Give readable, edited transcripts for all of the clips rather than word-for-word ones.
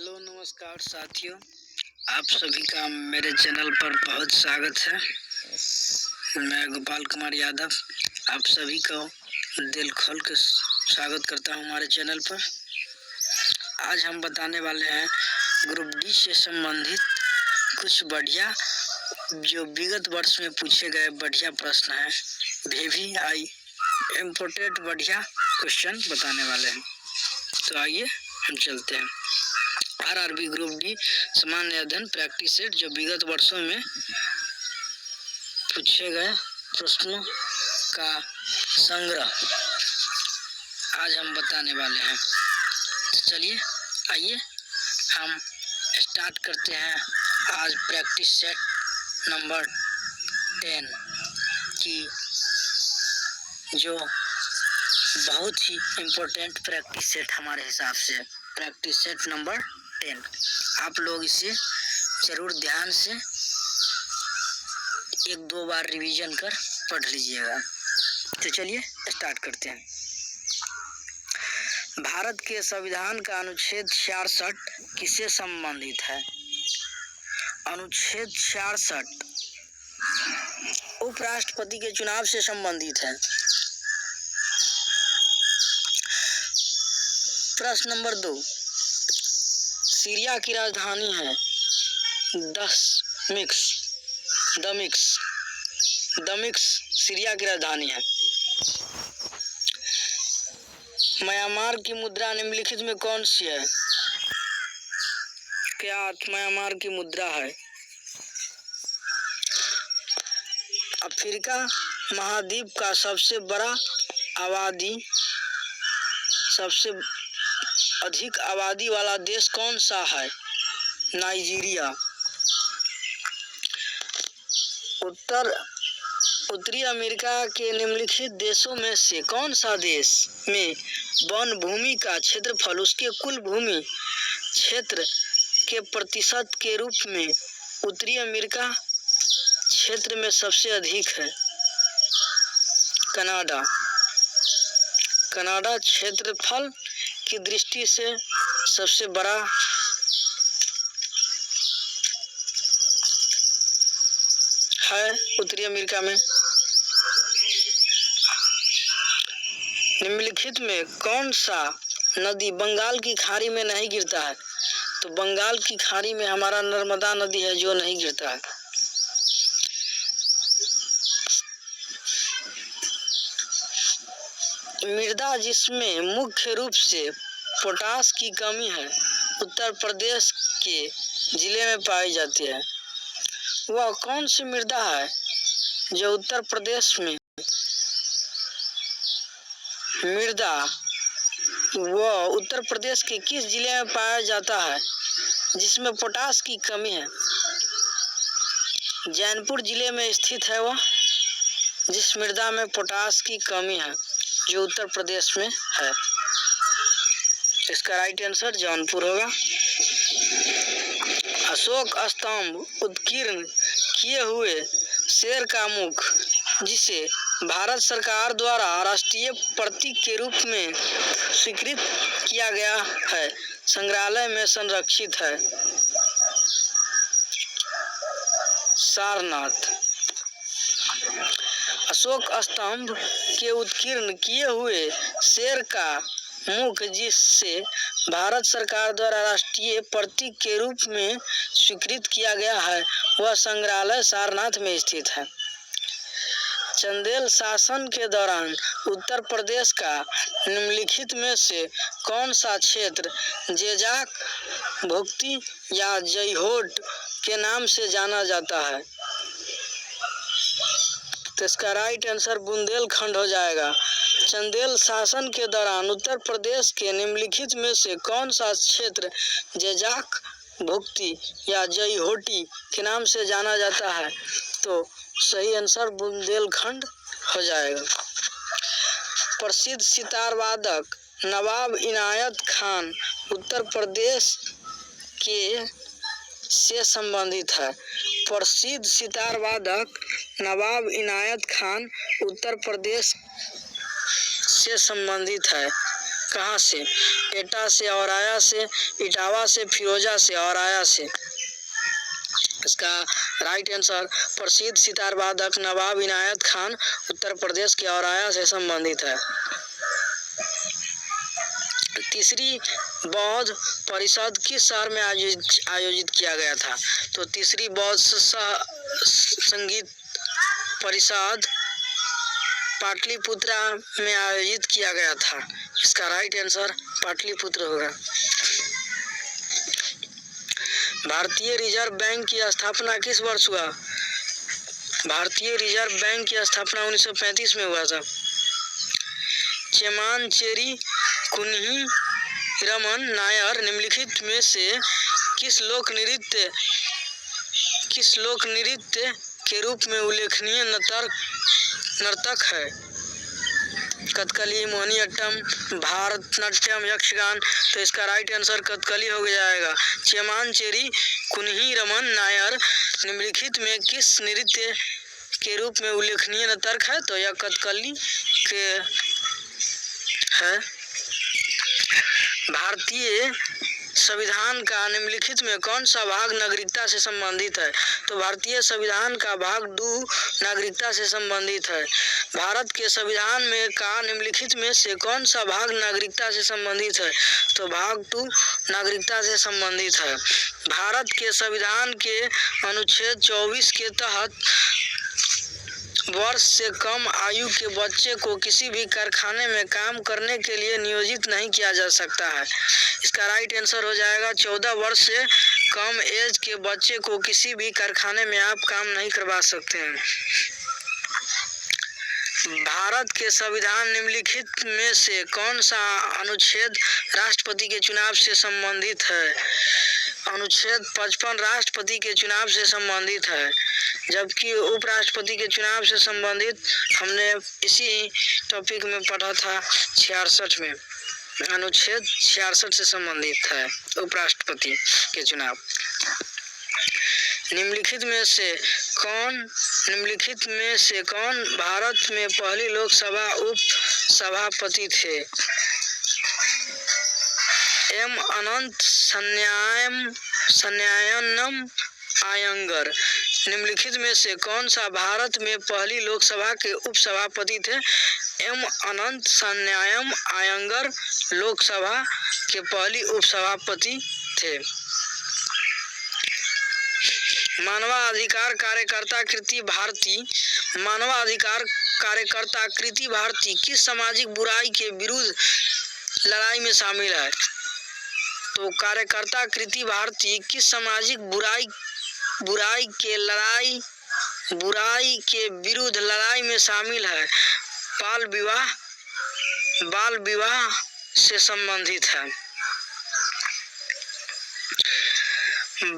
Hello नमस्कार साथियों, आप सभी का मेरे चैनल पर बहुत स्वागत है। मैं गोपाल कुमार यादव आप सभी को दिल खोल के स्वागत करता हूं हमारे चैनल पर। आज हम बताने वाले हैं ग्रुप डी से संबंधित कुछ बढ़िया जो विगत वर्ष में पूछे गए बढ़िया प्रश्न हैं। VVI इम्पोर्टेंट बढ़िया क्वेश्चन बताने वाले हैं। तो आइए हम चलते हैं। RRB ग्रुप डी सामान्य अध्ययन प्रैक्टिस सेट जो विगत वर्षों में पूछे गए प्रश्नों का संग्रह आज हम बताने वाले हैं। चलिए आइए हम स्टार्ट करते हैं। आज प्रैक्टिस सेट नंबर 10 की जो बहुत ही इम्पोर्टेंट प्रैक्टिस सेट हमारे हिसाब से प्रैक्टिस सेट नंबर 10। आप लोग इसे जरूर ध्यान से 1-2 बार रिवीजन कर पढ़ लीजिएगा। तो चलिए स्टार्ट करते हैं। भारत के संविधान का अनुच्छेद 66 किससे संबंधित है? अनुच्छेद 66 उपराष्ट्रपति के चुनाव से संबंधित है। प्रश्न नंबर 2, सीरिया की राजधानी है दमिश्क सीरिया की राजधानी है। म्यांमार की मुद्रा निम्नलिखित में कौन सी है? क्या म्यांमार की मुद्रा है? अफ्रीका महाद्वीप का सबसे अधिक आबादी वाला देश कौन सा है? नाइजीरिया। उत्तरी अमेरिका के निम्नलिखित देशों में से कौन सा देश में वन भूमि का क्षेत्रफल उसके कुल भूमि क्षेत्र के प्रतिशत के रूप में उत्तरी अमेरिका क्षेत्र में सबसे अधिक है? कनाडा क्षेत्रफल की दृष्टि से सबसे बड़ा है उत्तरी अमेरिका में। निम्नलिखित में कौन सा नदी बंगाल की खाड़ी में नहीं गिरता है? तो बंगाल की खाड़ी में हमारा नर्मदा नदी है जो नहीं गिरता है। मृदा जिसमें मुख्य रूप से पोटास की कमी है उत्तर प्रदेश के जिले में पाई जाती है। वह कौन सी मृदा है जो उत्तर प्रदेश में वह उत्तर प्रदेश के किस जिले में पाया जाता है जिसमें पोटास की कमी है? जौनपुर जिले में स्थित है वह जिस मृदा में पोटास की कमी है जो उत्तर प्रदेश में है। इसका राइट आंसर जौनपुर होगा। अशोक स्तंभ उत्कीर्ण किए हुए शेर का मुख जिसे भारत सरकार द्वारा राष्ट्रीय प्रतीक के रूप में स्वीकृत किया गया है संग्रहालय में संरक्षित है? सारनाथ। अशोक स्तंभ के उत्कीर्ण किए हुए शेर का मुख जिसे भारत सरकार द्वारा राष्ट्रीय प्रतीक के रूप में स्वीकृत किया गया है वह संग्रहालय सारनाथ में स्थित है। चंदेल शासन के दौरान उत्तर प्रदेश का निम्नलिखित में से कौन सा क्षेत्र जेजाक भुक्ती या जयहोट के नाम से जाना जाता है? तो इसका राइट आंसर बुंदेलखंड हो जाएगा। चंदेल शासन के दौरान उत्तर प्रदेश के निम्नलिखित में से कौन सा क्षेत्र जेजाक भुक्ती या जयहोटी के नाम से जाना जाता है? तो सही आंसर बुंदेलखंड हो जाएगा। प्रसिद्ध सितार वादक नवाब इनायत खान उत्तर प्रदेश के से संबंधित है। प्रसिद्ध सितार वादक नवाब इनायत खान उत्तर प्रदेश से संबंधित है। कहाँ से? एटा से, औराया से, इटावा से, फिरोजा से, औराया से। इसका राइट आंसर प्रसिद्ध सितार वादक नवाब इनायत खान उत्तर प्रदेश के औराया से संबंधित है। तीसरी बौद्ध परिषद किस शहर में आयोजित किया गया था? तो तीसरी बौद्ध संगीत परिषद पाटलिपुत्रा में आयोजित किया गया था। इसका राइट आंसर पाटलिपुत्र होगा। भारतीय रिजर्व बैंक की स्थापना किस वर्ष हुआ? भारतीय रिजर्व बैंक की स्थापना 1935 में हुआ था। चेमानचेरी कुन्ही रमन नायर निम्नलिखित में से किस लोक नृत्य के रूप में उल्लेखनीय नर्तक है? कथकली, मोहिनीअट्टम, भारतनाट्यम, यक्षगान। तो इसका राइट आंसर कथकली हो जाएगा। चेमानचेरी कुन्ही रमन नायर निम्नलिखित में किस नृत्य के रूप में उल्लेखनीय नर्तक है? तो यह कथकली के है। भारतीय संविधान का निम्नलिखित में कौन सा भाग नागरिकता से संबंधित है? तो भारतीय संविधान का भाग 2 नागरिकता से संबंधित है। भारत के संविधान में का निम्नलिखित में से कौन सा भाग नागरिकता से संबंधित है? तो भाग 2 नागरिकता से संबंधित है। भारत के संविधान के अनुच्छेद 24 के तहत वर्ष से कम आयु के बच्चे को किसी भी कारखाने में काम करने के लिए नियोजित नहीं किया जा सकता है। इसका राइट आंसर हो जाएगा 14 वर्ष से कम एज के बच्चे को किसी भी कारखाने में आप काम नहीं करवा सकते हैं। भारत के संविधान निम्नलिखित में से कौन सा अनुच्छेद राष्ट्रपति के चुनाव से संबंधित है? अनुच्छेद 55 राष्ट्रपति के चुनाव से संबंधित है, जबकि उपराष्ट्रपति के चुनाव से संबंधित हमने इसी टॉपिक में पढ़ा था 66 में। अनुच्छेद 66 से संबंधित है उपराष्ट्रपति के चुनाव। निम्नलिखित में से कौन भारत में पहली लोकसभा उप सभापति थे? एम अनंत सत्यानंद आयंगर। निम्नलिखित में से कौन सा भारत में पहली लोकसभा के उपसभापति थे? एम अनंत सत्यानंद आयंगर लोकसभा के पहली उपसभापति थे। मानवाधिकार कार्यकर्ता कृति भारती किस सामाजिक बुराई के विरुद्ध लड़ाई में शामिल है? तो कार्यकर्ता कृति भारती किस सामाजिक बुराई के विरुद्ध लड़ाई में शामिल है? बाल विवाह से संबंधित है।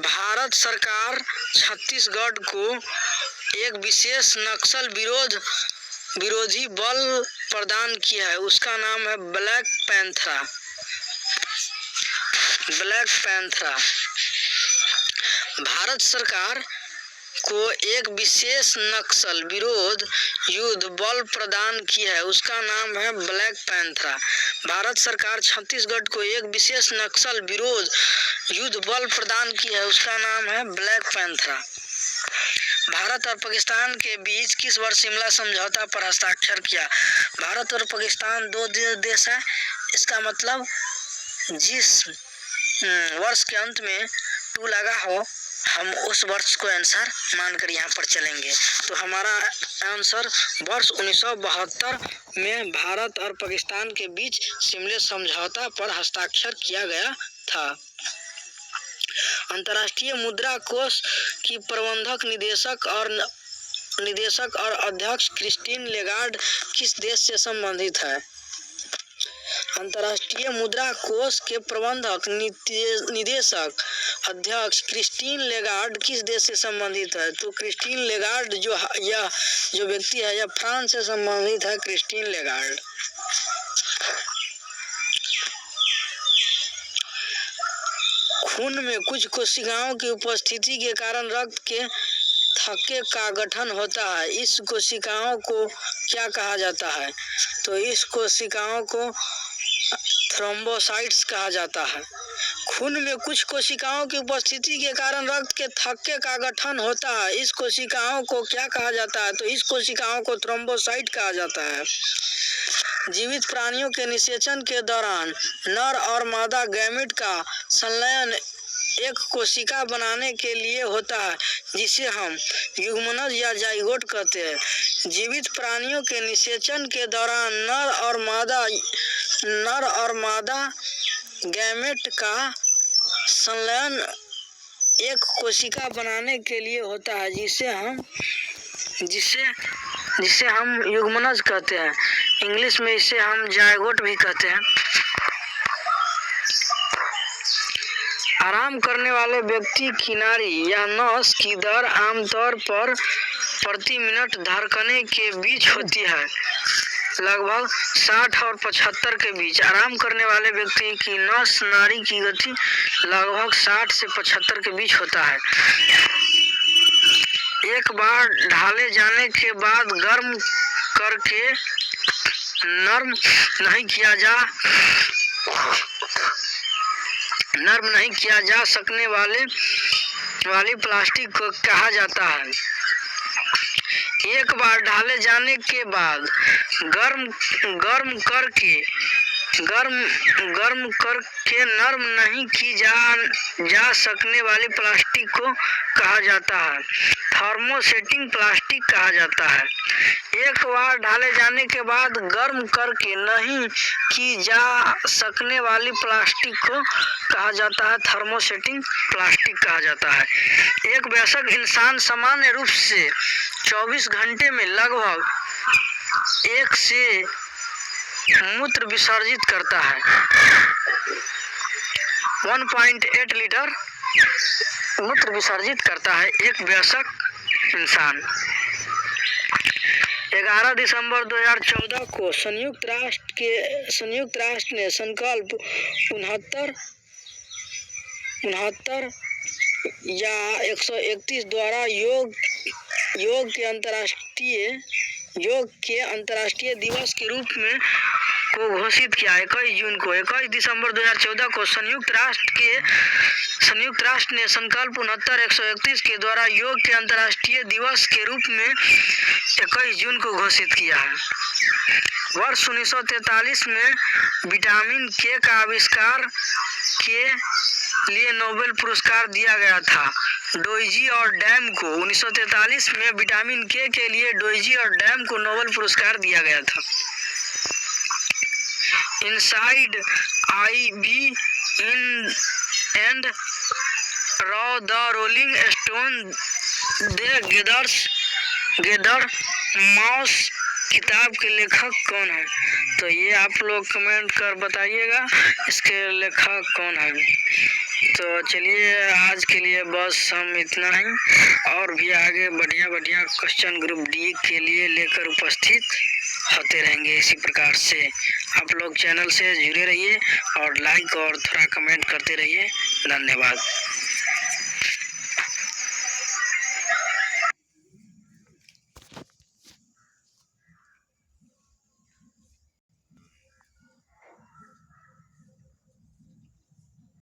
भारत सरकार छत्तीसगढ़ को एक विशेष नक्सल विरोधी बल प्रदान किया है, उसका नाम है ब्लैक पैंथरा। भारत सरकार को एक विशेष नक्सल विरोध युद्ध बल प्रदान किया है, उसका नाम है ब्लैक पैंथरा। भारत सरकार छत्तीसगढ़ को एक विशेष नक्सल विरोध युद्ध बल प्रदान किया है, उसका नाम है ब्लैक पैंथरा। भारत और पाकिस्तान के बीच किस वर्ष शिमला समझौता पर हस्ताक्षर किया? भारत और पाकिस्तान 2 देश है, इसका मतलब जिस वर्ष के अंत में 2 लगा हो हम उस वर्ष को आंसर मानकर यहाँ पर चलेंगे। तो हमारा आंसर वर्ष 1972 में भारत और पाकिस्तान के बीच शिमला समझौता पर हस्ताक्षर किया गया था। अंतर्राष्ट्रीय मुद्रा कोष की प्रबंधक निदेशक और अध्यक्ष क्रिस्टीन लेगार्ड किस देश से संबंधित है? अंतर्राष्ट्रीय मुद्रा कोष के प्रबंधक निदेशक अध्यक्ष क्रिस्टीन लेगार्ड किस देश से संबंधित है? तो क्रिस्टीन लेगार्ड जो व्यक्ति है यह फ्रांस से संबंधित है। Christine Lagarde. खून में कुछ कोशिकाओं की उपस्थिति के कारण रक्त के थक्के का गठन होता है, इस कोशिकाओं को क्या कहा जाता है? तो इस कोशिकाओं को थ्रोम्बोसाइट्स कहा जाता है। खून में कुछ कोशिकाओं की उपस्थिति के कारण रक्त के थक्के का गठन होता है। इस कोशिकाओं को क्या कहा जाता है? तो इस कोशिकाओं को थ्रोम्बोसाइट कहा जाता है। जीवित प्राणियों के निषेचन के दौरान नर और मादा गैमेट का संलयन एक कोशिका बनाने के लिए होता है, जिसे हम युग्मनज या जाइगोट कहते हैं। जीवित प्राणियों के निषेचन के दौरान नर और मादा गैमेट का संलयन एक कोशिका बनाने के लिए होता है, जिसे हम युग्मनज कहते हैं। इंग्लिश में इसे हम जाइगोट भी कहते हैं। आराम करने वाले व्यक्ति की नाड़ी या नस की दर आमतौर पर प्रति मिनट धड़कने के बीच होती है, लगभग 60 और 75 के बीच। आराम करने वाले व्यक्ति की नस नाड़ी की गति लगभग 60 से 75 के बीच होता है। एक बार ढाले जाने के बाद गर्म करके नर्म नहीं किया जा सकने वाली प्लास्टिक को कहा जाता है। एक बार ढाले जाने के बाद गर्म करके नर्म नहीं की जा सकने वाली प्लास्टिक को कहा जाता है थर्मोसेटिंग प्लास्टिक कहा जाता है। एक बार ढाले जाने के बाद गर्म करके नहीं की जा सकने वाली प्लास्टिक को कहा जाता है थर्मोसेटिंग प्लास्टिक कहा जाता है। एक वयस्क इंसान सामान्य रूप से 24 घंटे में लगभग 1 से मूत्र विसर्जित करता है। 1.8 लीटर मूत्र विसर्जित करता है एक वयस्क इंसान। 11 दिसंबर 2014 को संयुक्त राष्ट्र ने संकल्प 69 या 131 द्वारा योग के अंतर्राष्ट्रीय दिवस के रूप में को घोषित किया। 21 दिसंबर 2014 को संयुक्त राष्ट्र ने संकल्प 69-131 के द्वारा योग के अंतर्राष्ट्रीय दिवस के रूप में 21 जून को घोषित किया है। वर्ष 1943 में विटामिन के का आविष्कार के लिए नोबेल पुरस्कार दिया गया था डोइजी और डैम को। 1943 में विटामिन के लिए डोइजी और डैम को नोबेल पुरस्कार दिया गया था। इनसाइड आईबी एंड रॉ the rolling stone gather moss किताब के लेखक कौन है? तो ये आप लोग कमेंट कर बताइएगा इसके लेखक कौन है। तो चलिए आज के लिए बस हम इतना ही, और भी आगे बढ़िया क्वेश्चन ग्रुप डी के लिए लेकर उपस्थित होते रहेंगे। इसी प्रकार से आप लोग चैनल से जुड़े रहिए और लाइक और थोड़ा कमेंट करते रहिए। धन्यवाद।